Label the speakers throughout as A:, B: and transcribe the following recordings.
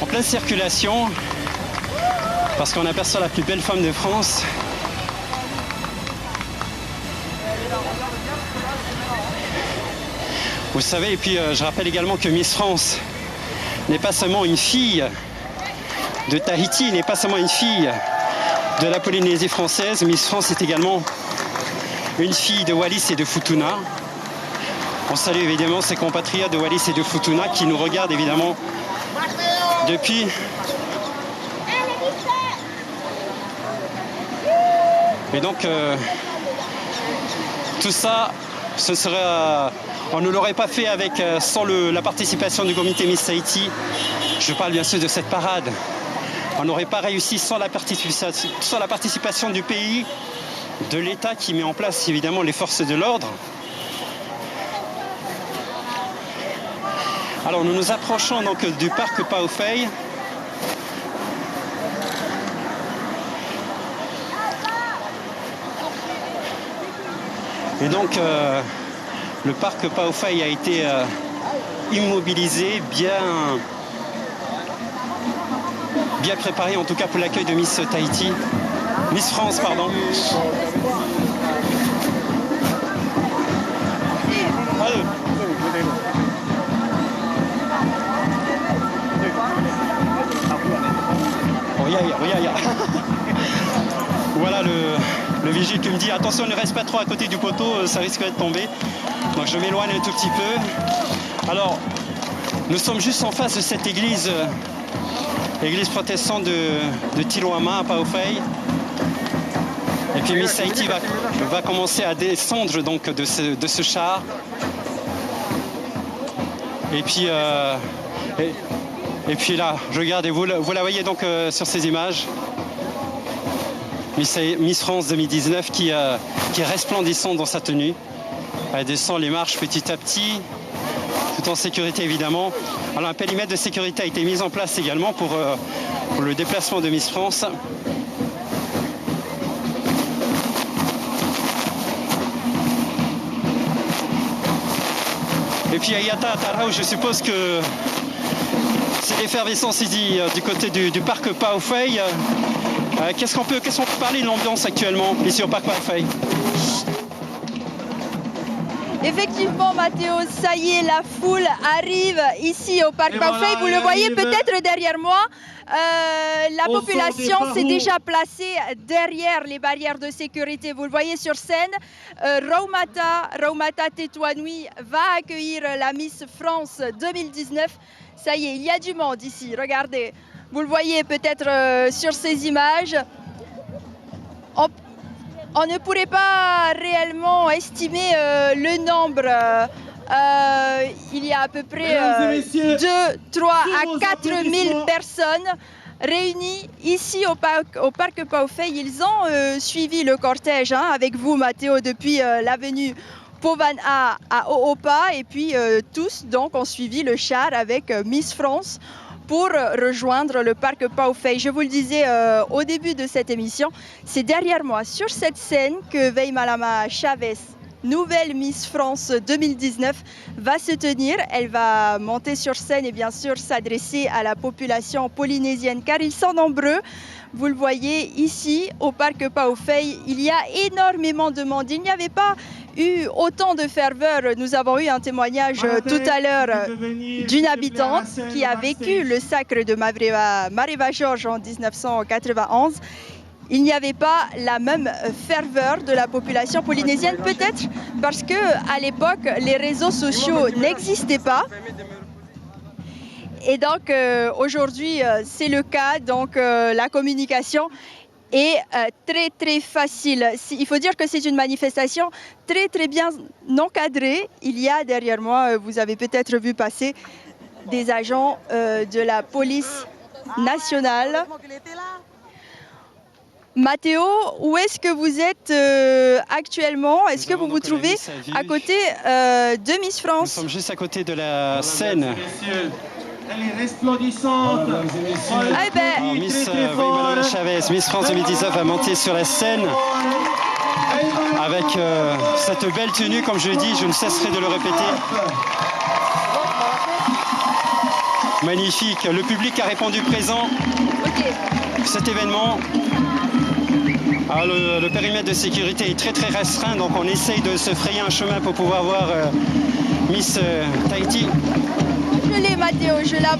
A: en pleine circulation parce qu'on aperçoit la plus belle femme de France. Vous savez, et puis je rappelle également que Miss France n'est pas seulement une fille de Tahiti, n'est pas seulement une fille de la Polynésie française. Miss France est également une fille de Wallis et de Futuna. On salue évidemment ses compatriotes de Wallis et de Futuna qui nous regardent évidemment depuis. Et donc tout ça, ce serait, on ne l'aurait pas fait avec, sans la participation du comité Miss Tahiti. Je parle bien sûr de cette parade. On n'aurait pas réussi sans la participation du pays, de l'État qui met en place évidemment les forces de l'ordre. Alors nous nous approchons donc du parc Paoufei. Et donc le parc Paoufei a été immobilisé, bien préparé en tout cas pour l'accueil de Miss Tahiti. Miss France, pardon. Allez. Voilà le vigile qui me dit attention, ne reste pas trop à côté du poteau, ça risque de tomber. Donc je m'éloigne un tout petit peu. Alors nous sommes juste en face de cette église protestante de Tiloama à Paoufei. Et puis Miss Tahiti va commencer à descendre donc de ce char. Et puis là, regardez, vous la voyez donc sur ces images. Miss France 2019 qui est resplendissante dans sa tenue. Elle descend les marches petit à petit, tout en sécurité évidemment. Alors un périmètre de sécurité a été mis en place également pour le déplacement de Miss France. Et puis à Yata Tarao, je suppose que c'est l'effervescence ici du côté du parc Paoufei. Qu'est-ce qu'on peut parler de l'ambiance actuellement ici au parc Paoufei?
B: Effectivement, Mathéo, ça y est, la foule arrive ici au parc Paoufei. Vous le voyez peut-être derrière moi. La population s'est déjà placée derrière les barrières de sécurité. Vous le voyez sur scène. Raumata Tetouanoui va accueillir la Miss France 2019. Ça y est, il y a du monde ici. Regardez, vous le voyez peut-être sur ces images. On ne pourrait pas réellement estimer le nombre. Il y a à peu près 2, 3 à 4 000 personnes réunies ici au parc Paoufei. Ils ont suivi le cortège avec vous, Mathéo, depuis l'avenue Povana à Oopa. Et puis tous donc ont suivi le char avec Miss France pour rejoindre le parc Paoufei. Je vous le disais au début de cette émission, c'est derrière moi, sur cette scène, que Veimalama Chavez, nouvelle Miss France 2019, va se tenir. Elle va monter sur scène et bien sûr s'adresser à la population polynésienne, car ils sont nombreux. Vous le voyez ici, au parc Paoufei, il y a énormément de monde. Il n'y avait pas eu autant de ferveur. Nous avons eu un témoignage tout à l'heure d'une habitante qui a vécu le sacre de Mareva Georges en 1991. Il n'y avait pas la même ferveur de la population polynésienne, peut-être parce qu'à l'époque, les réseaux sociaux n'existaient pas. Et donc aujourd'hui, c'est le cas. Donc la communication est très très facile. Il faut dire que c'est une manifestation très très bien encadrée. Il y a derrière moi, vous avez peut-être vu passer des agents de la police nationale. Mathéo, où est-ce que vous êtes actuellement? Est-ce que vous vous trouvez à côté de Miss France?
A: Nous sommes juste à côté de la scène.
C: Elle est resplendissante.
A: Miss Veimalama Chavez, Miss France 2019 va monter sur la scène avec cette belle tenue, comme je l'ai dit, je ne cesserai de le répéter. Magnifique. Le public a répondu présent. Cet événement, le périmètre de sécurité est très très restreint, donc on essaye de se frayer un chemin pour pouvoir voir Miss Tahiti.
B: Je l'ai, Mathéo, je la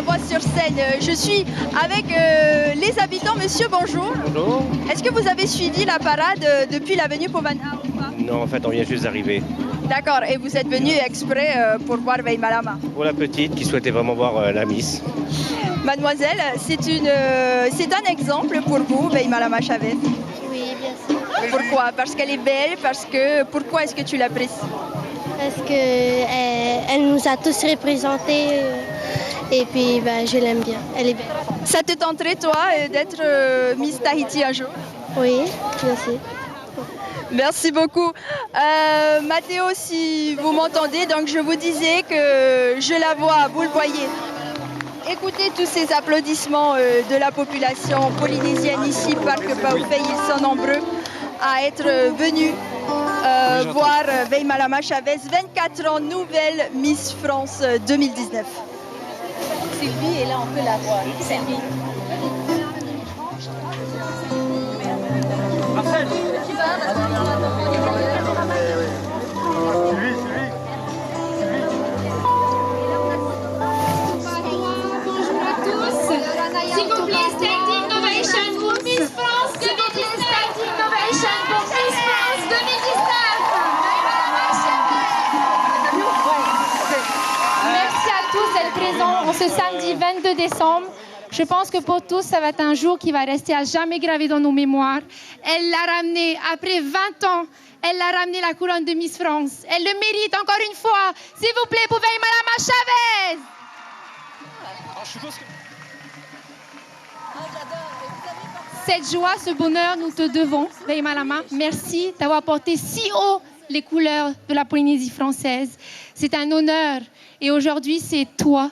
B: vois sur scène. Je suis avec les habitants. Monsieur, bonjour.
D: Bonjour.
B: Est-ce que vous avez suivi la parade depuis l'avenue Povana ou pas?
D: Non, en fait, on vient juste d'arriver.
B: D'accord, et vous êtes venu exprès pour voir Veille Malama?
D: Pour la petite qui souhaitait vraiment voir la Miss.
B: Mademoiselle, c'est un exemple pour vous, Veille Malama Chavez?
E: Oui, bien sûr.
B: Pourquoi? Parce qu'elle est belle, pourquoi est-ce que tu l'apprécies?
E: Parce qu'elle nous a tous représentés et puis je l'aime bien, elle est belle.
B: Ça te tenterait, toi, d'être Miss Tahiti un jour?
E: Oui, bien sûr.
B: Merci beaucoup. Mathéo, si vous m'entendez, donc je vous disais que je la vois, vous le voyez. Écoutez tous ces applaudissements de la population polynésienne ici, Parc Paoufei, ils sont nombreux à être venus voir Veille Malama Chavez, 24 ans, nouvelle Miss France 2019.
F: Sylvie est là, on peut la voir. Sylvie.
C: Marcel.
G: Bonjour à tous. S'il vous plaît, standing ovation pour Miss France 2019. Standing ovation pour Miss France 2019.
H: Merci à tous d'être présents en ce samedi 22 décembre. Je pense que pour tous, ça va être un jour qui va rester à jamais gravé dans nos mémoires. Elle l'a ramené après 20 ans. Elle a ramené la couronne de Miss France. Elle le mérite encore une fois. S'il vous plaît, pour Veille Malama Chavez. Cette joie, ce bonheur, nous te devons, Veille Malama. Merci d'avoir porté si haut les couleurs de la Polynésie française. C'est un honneur. Et aujourd'hui, c'est toi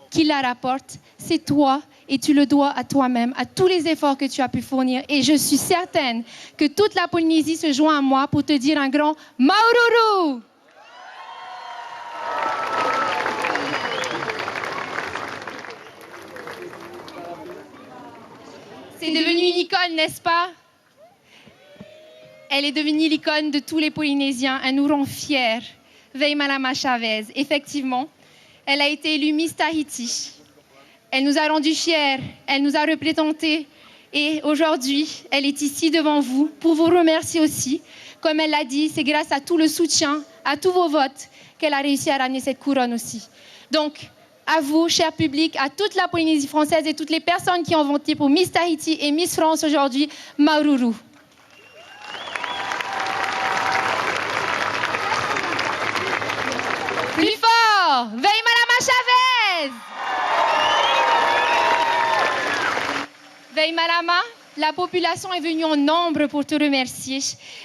H: qui la rapporte. C'est toi. Et tu le dois à toi-même, à tous les efforts que tu as pu fournir. Et je suis certaine que toute la Polynésie se joint à moi pour te dire un grand Maururu! C'est devenu une icône, n'est-ce pas? Elle est devenue l'icône de tous les Polynésiens. Elle nous rend fiers. Veille Malama Chavez, effectivement, elle a été élue Miss Tahiti. Elle nous a rendus fiers, elle nous a représentés et aujourd'hui, elle est ici devant vous pour vous remercier aussi. Comme elle l'a dit, c'est grâce à tout le soutien, à tous vos votes qu'elle a réussi à ramener cette couronne aussi. Donc, à vous, cher public, à toute la Polynésie française et toutes les personnes qui ont voté pour Miss Tahiti et Miss France aujourd'hui, Maururu. Plus fort, Veille Malama Chavez! Veille Malama, la population est venue en nombre pour te remercier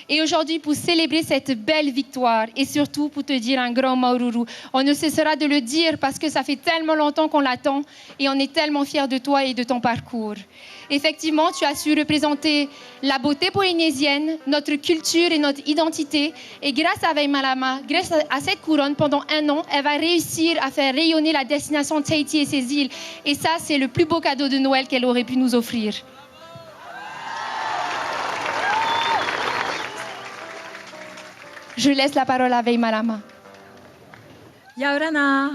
H: et aujourd'hui pour célébrer cette belle victoire et surtout pour te dire un grand Maururu. On ne cessera de le dire parce que ça fait tellement longtemps qu'on l'attend et on est tellement fiers de toi et de ton parcours. Effectivement, tu as su représenter la beauté polynésienne, notre culture et notre identité. Et grâce à Veille Malama, grâce à cette couronne, pendant 1 an, elle va réussir à faire rayonner la destination de Tahiti et ses îles. Et ça, c'est le plus beau cadeau de Noël qu'elle aurait pu nous offrir. Je laisse la parole à Veille Malama.
I: Yaurana.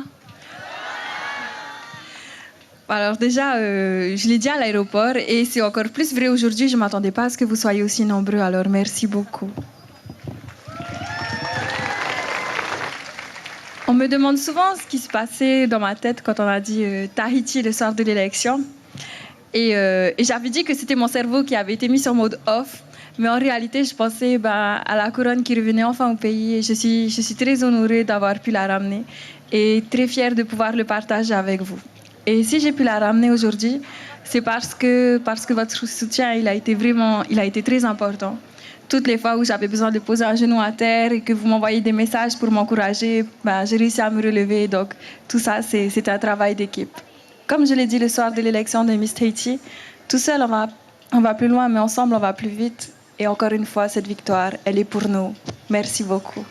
I: Alors déjà, je l'ai dit à l'aéroport et c'est encore plus vrai aujourd'hui. Je ne m'attendais pas à ce que vous soyez aussi nombreux, alors merci beaucoup. On me demande souvent ce qui se passait dans ma tête quand on a dit Tahiti le soir de l'élection. Et j'avais dit que c'était mon cerveau qui avait été mis sur mode off. Mais en réalité, je pensais à la couronne qui revenait enfin au pays. Et je suis très honorée d'avoir pu la ramener et très fière de pouvoir le partager avec vous. Et si j'ai pu la ramener aujourd'hui, c'est parce que votre soutien, il a été très important. Toutes les fois où j'avais besoin de poser un genou à terre et que vous m'envoyez des messages pour m'encourager, j'ai réussi à me relever. Donc tout ça, c'est un travail d'équipe. Comme je l'ai dit le soir de l'élection de Miss Tahiti, tout seul, on va plus loin, mais ensemble, on va plus vite. Et encore une fois, cette victoire, elle est pour nous. Merci beaucoup.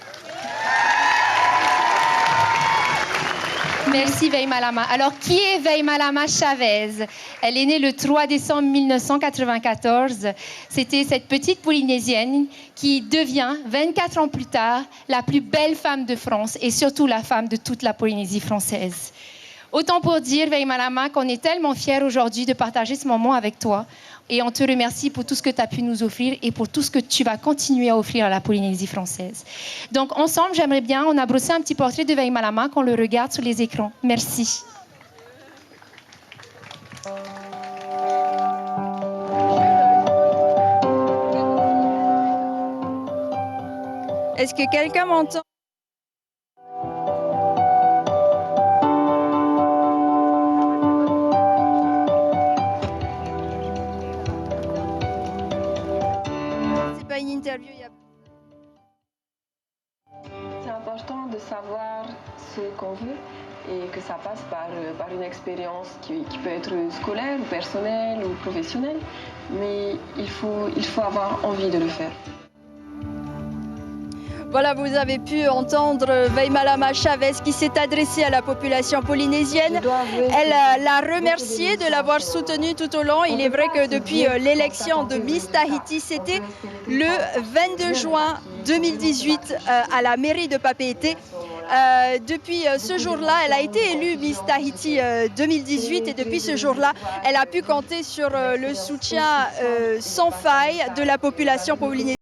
H: Merci Veille Malama. Alors, qui est Veille Malama Chavez? Elle est née le 3 décembre 1994. C'était cette petite Polynésienne qui devient, 24 ans plus tard, la plus belle femme de France et surtout la femme de toute la Polynésie française. Autant pour dire, Veille Malama, qu'on est tellement fiers aujourd'hui de partager ce moment avec toi. Et on te remercie pour tout ce que tu as pu nous offrir et pour tout ce que tu vas continuer à offrir à la Polynésie française. Donc, ensemble, j'aimerais bien, on a brossé un petit portrait de Veille Malama, qu'on le regarde sur les écrans. Merci.
B: Est-ce que quelqu'un m'entend? Une interview.
J: C'est important de savoir ce qu'on veut et que ça passe par une expérience qui peut être scolaire, ou personnelle ou professionnelle, mais il faut avoir envie de le faire.
B: Voilà, vous avez pu entendre Veille Malama Chavez qui s'est adressée à la population polynésienne. Elle l'a remercié de l'avoir soutenue tout au long. Il est vrai que depuis l'élection de Miss Tahiti, c'était le 22 juin 2018 à la mairie de Papeete. Depuis ce jour-là, elle a été élue Miss Tahiti 2018 et depuis ce jour-là, elle a pu compter sur le soutien sans faille de la population polynésienne.